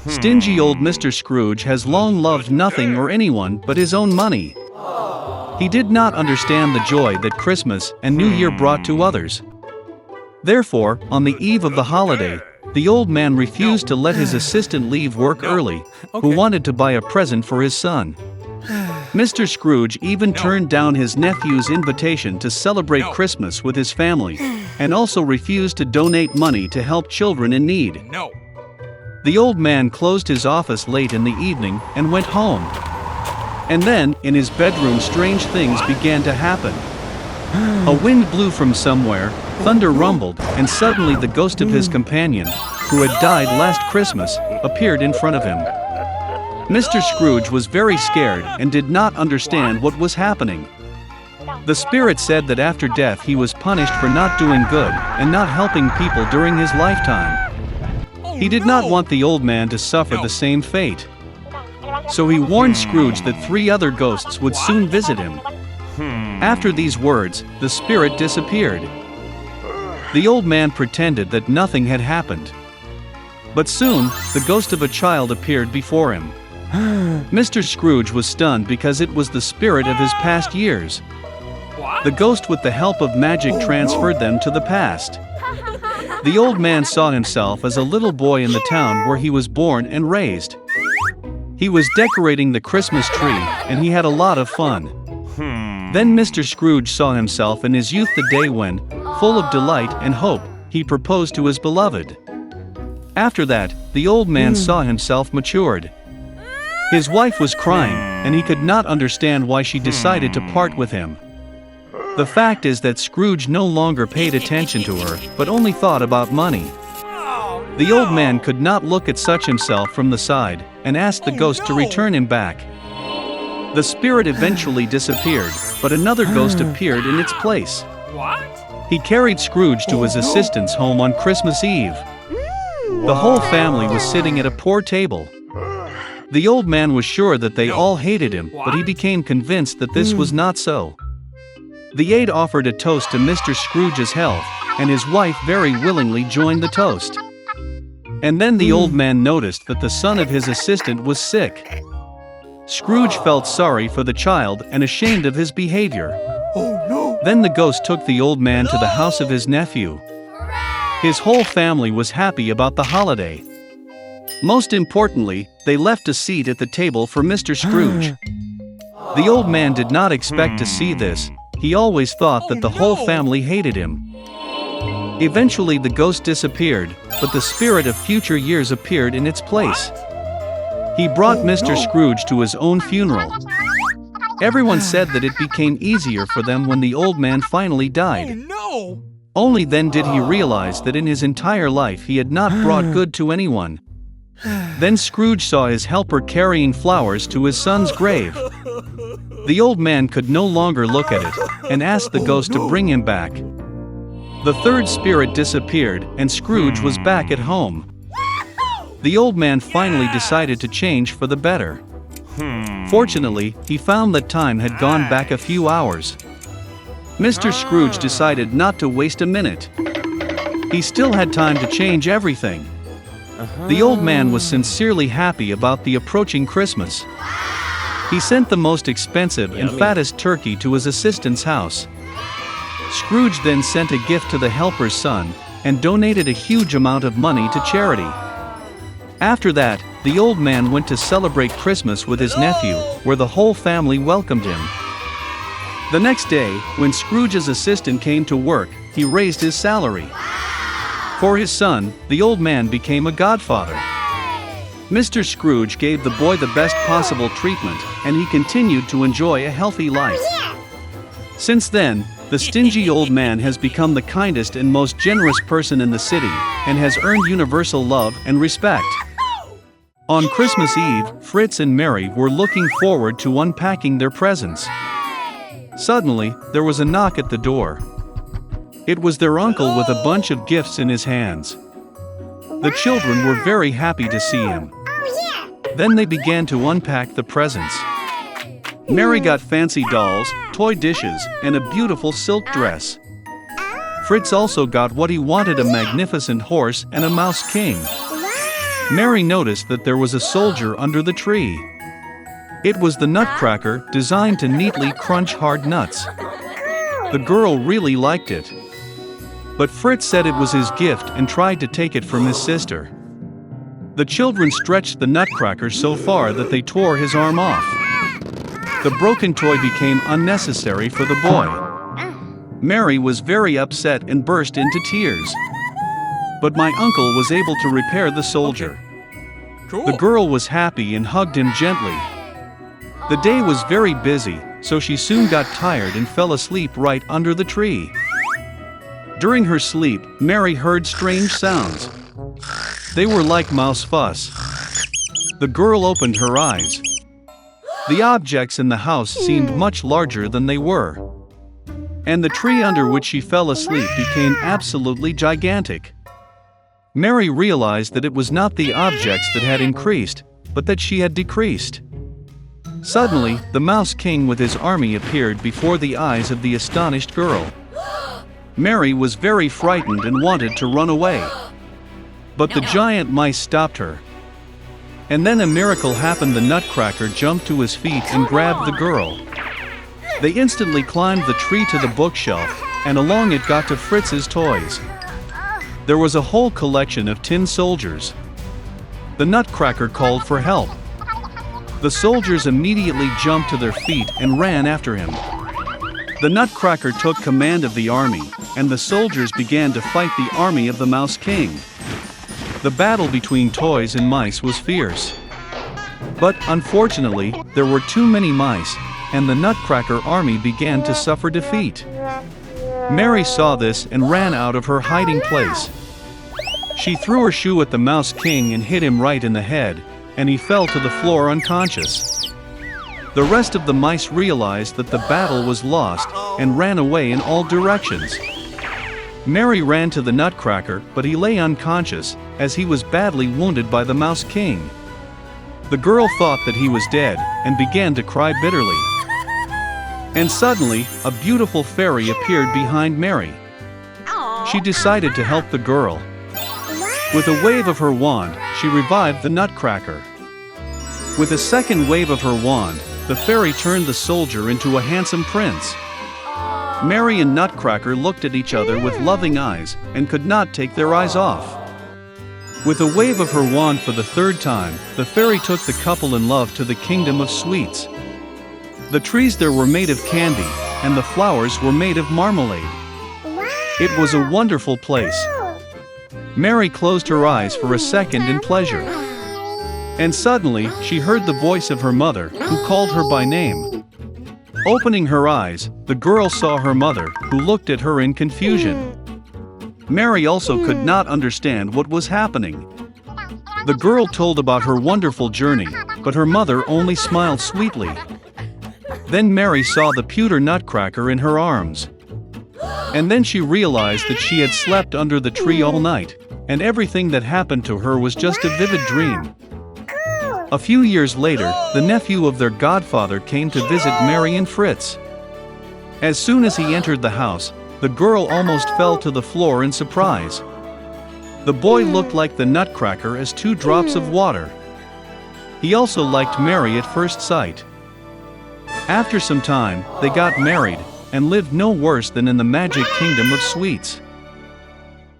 Stingy old Mr. Scrooge has long loved nothing or anyone but his own money. He did not understand the joy that Christmas and New Year brought to others. Therefore, on the eve of the holiday, the old man refused to let his assistant leave work early, who wanted to buy a present for his son. Mr. Scrooge even turned down his nephew's invitation to celebrate Christmas with his family, and also refused to donate money to help children in need. The old man closed his office late in the evening and went home. And then, in his bedroom, strange things began to happen. A wind blew from somewhere, thunder rumbled, and suddenly the ghost of his companion, who had died last Christmas, appeared in front of him. Mr. Scrooge was very scared and did not understand what was happening. The spirit said that after death he was punished for not doing good and not helping people during his lifetime. He did not want the old man to suffer the same fate. So he warned Scrooge that 3 other ghosts would soon visit him. After these words, the spirit disappeared. The old man pretended that nothing had happened. But soon, the ghost of a child appeared before him. Mr. Scrooge was stunned because it was the spirit of his past years. The ghost, with the help of magic, transferred them to the past. The old man saw himself as a little boy in the town where he was born and raised. He was decorating the Christmas tree, and he had a lot of fun. Then Mr. Scrooge saw himself in his youth, the day when, full of delight and hope, he proposed to his beloved. After that, the old man saw himself matured. His wife was crying, and he could not understand why she decided to part with him. The fact is that Scrooge no longer paid attention to her, but only thought about money. The old man could not look at such himself from the side, and asked the ghost to return him back. The spirit eventually disappeared, but another ghost appeared in its place. He carried Scrooge to his assistant's home on Christmas Eve. The whole family was sitting at a poor table. The old man was sure that they all hated him, but he became convinced that this was not so. The aide offered a toast to Mr. Scrooge's health, and his wife very willingly joined the toast. And then the old man noticed that the son of his assistant was sick. Scrooge felt sorry for the child and ashamed of his behavior. Then the ghost took the old man to the house of his nephew. His whole family was happy about the holiday. Most importantly, they left a seat at the table for Mr. Scrooge. The old man did not expect to see this. He always thought that the whole family hated him. Eventually the ghost disappeared, but the spirit of future years appeared in its place. He brought Mr. Scrooge to his own funeral. Everyone said that it became easier for them when the old man finally died. Only then did he realize that in his entire life he had not brought good to anyone. Then Scrooge saw his helper carrying flowers to his son's grave. The old man could no longer look at it, and asked the ghost to bring him back. The third spirit disappeared, and Scrooge was back at home. The old man finally decided to change for the better. Fortunately, he found that time had gone back a few hours. Mr. Scrooge decided not to waste a minute. He still had time to change everything. The old man was sincerely happy about the approaching Christmas. He sent the most expensive and fattest turkey to his assistant's house. Scrooge then sent a gift to the helper's son, and donated a huge amount of money to charity. After that, the old man went to celebrate Christmas with his nephew, where the whole family welcomed him. The next day, when Scrooge's assistant came to work, he raised his salary. For his son, the old man became a godfather. Mr. Scrooge gave the boy the best possible treatment, and he continued to enjoy a healthy life. Since then, the stingy old man has become the kindest and most generous person in the city, and has earned universal love and respect. On Christmas Eve, Fritz and Mary were looking forward to unpacking their presents. Suddenly, there was a knock at the door. It was their uncle with a bunch of gifts in his hands. The children were very happy to see him. Then they began to unpack the presents. Mary got fancy dolls, toy dishes, and a beautiful silk dress. Fritz also got what he wanted, a magnificent horse and a mouse king. Mary noticed that there was a soldier under the tree. It was the nutcracker, designed to neatly crunch hard nuts. The girl really liked it. But Fritz said it was his gift and tried to take it from his sister. The children stretched the nutcracker so far that they tore his arm off. The broken toy became unnecessary for the boy. Mary was very upset and burst into tears. But my uncle was able to repair the soldier. The girl was happy and hugged him gently. The day was very busy, so she soon got tired and fell asleep right under the tree. During her sleep, Mary heard strange sounds. They were like mouse fuss. The girl opened her eyes. The objects in the house seemed much larger than they were. And the tree under which she fell asleep became absolutely gigantic. Mary realized that it was not the objects that had increased, but that she had decreased. Suddenly, the Mouse King with his army appeared before the eyes of the astonished girl. Mary was very frightened and wanted to run away. But the giant mice stopped her. And then a miracle happened. The nutcracker jumped to his feet and grabbed the girl. They instantly climbed the tree to the bookshelf, and along it got to Fritz's toys. There was a whole collection of tin soldiers. The nutcracker called for help. The soldiers immediately jumped to their feet and ran after him. The nutcracker took command of the army, and the soldiers began to fight the army of the Mouse King. The battle between toys and mice was fierce. But unfortunately, there were too many mice, and the nutcracker army began to suffer defeat. Mary saw this and ran out of her hiding place. She threw her shoe at the Mouse King and hit him right in the head, and he fell to the floor unconscious. The rest of the mice realized that the battle was lost and ran away in all directions. Mary ran to the nutcracker, but he lay unconscious, as he was badly wounded by the Mouse King. The girl thought that he was dead, and began to cry bitterly. And suddenly, a beautiful fairy appeared behind Mary. She decided to help the girl. With a wave of her wand, she revived the nutcracker. With a second wave of her wand, the fairy turned the soldier into a handsome prince. Mary and Nutcracker looked at each other with loving eyes, and could not take their eyes off. With a wave of her wand for the third time, the fairy took the couple in love to the kingdom of sweets. The trees there were made of candy, and the flowers were made of marmalade. It was a wonderful place. Mary closed her eyes for a second in pleasure. And suddenly, she heard the voice of her mother, who called her by name. Opening her eyes, the girl saw her mother, who looked at her in confusion. Mary also could not understand what was happening. The girl told about her wonderful journey, but her mother only smiled sweetly. Then Mary saw the pewter nutcracker in her arms. And then she realized that she had slept under the tree all night, and everything that happened to her was just a vivid dream. A few years later, the nephew of their godfather came to visit Mary and Fritz. As soon as he entered the house, the girl almost fell to the floor in surprise. The boy looked like the nutcracker as 2 drops of water. He also liked Mary at first sight. After some time, they got married, and lived no worse than in the magic kingdom of sweets.